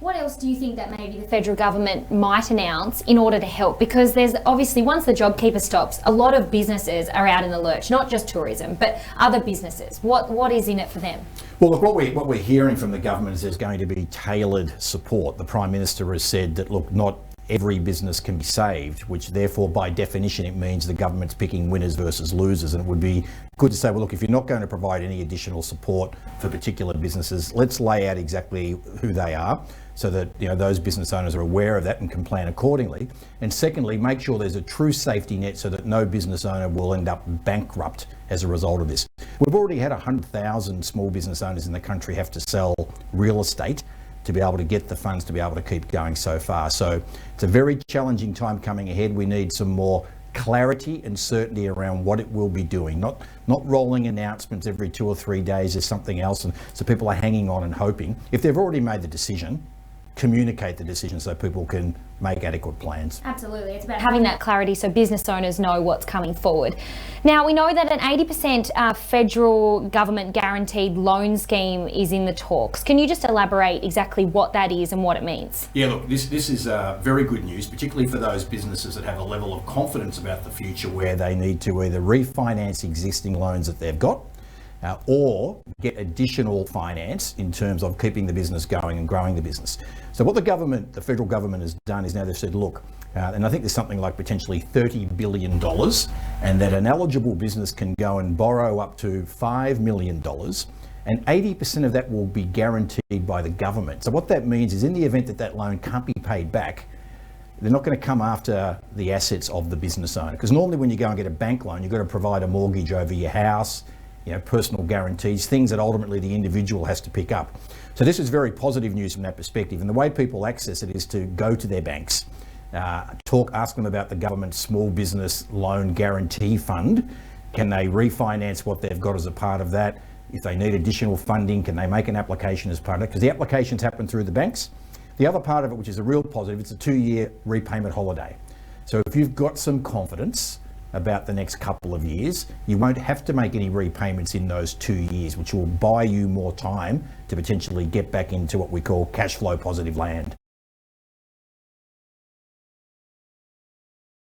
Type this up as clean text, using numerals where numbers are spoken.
What else do you think that maybe the federal government might announce in order to help? Because there's obviously, once the JobKeeper stops, a lot of businesses are out in the lurch, not just tourism, but other businesses. What is in it for them? Well, look, what we're hearing from the government is there's going to be tailored support. The Prime Minister has said that, look, not every business can be saved, which therefore by definition it means the government's picking winners versus losers. And it would be good to say, well, look, if you're not going to provide any additional support for particular businesses, let's lay out exactly who they are so that, you know, those business owners are aware of that and can plan accordingly. And secondly, make sure there's a true safety net so that no business owner will end up bankrupt as a result of this. We've already had 100,000 small business owners in the country have to sell real estate to be able to get the funds to be able to keep going so far. So it's a very challenging time coming ahead. We need some more clarity and certainty around what it will be doing, not rolling announcements every 2 or 3 days as something else, and so people are hanging on and hoping. If they've already made the decision, communicate the decision so people can make adequate plans. Absolutely. It's about having that clarity so business owners know what's coming forward. Now, we know that an 80% federal government guaranteed loan scheme is in the talks. Can you just elaborate exactly what that is and what it means? Yeah, look, this is very good news, particularly for those businesses that have a level of confidence about the future where they need to either refinance existing loans that they've got or get additional finance in terms of keeping the business going and growing the business. So what the federal government has done is now they've said, look, and I think there's something like potentially $30 billion, and that an eligible business can go and borrow up to $5 million, and 80% of that will be guaranteed by the government. So what that means is in the event that that loan can't be paid back, they're not going to come after the assets of the business owner. Because normally when you go and get a bank loan, you've got to provide a mortgage over your house, you know, personal guarantees, things that ultimately the individual has to pick up. So this is very positive news from that perspective. And the way people access it is to go to their banks, ask them about the government small business loan guarantee fund. Can they refinance what they've got as a part of that? If they need additional funding, can they make an application as part of it? Because the applications happen through the banks. The other part of it, which is a real positive, it's a 2-year repayment holiday. So if you've got some confidence about the next couple of years, you won't have to make any repayments in those 2 years, which will buy you more time to potentially get back into what we call cash flow positive land.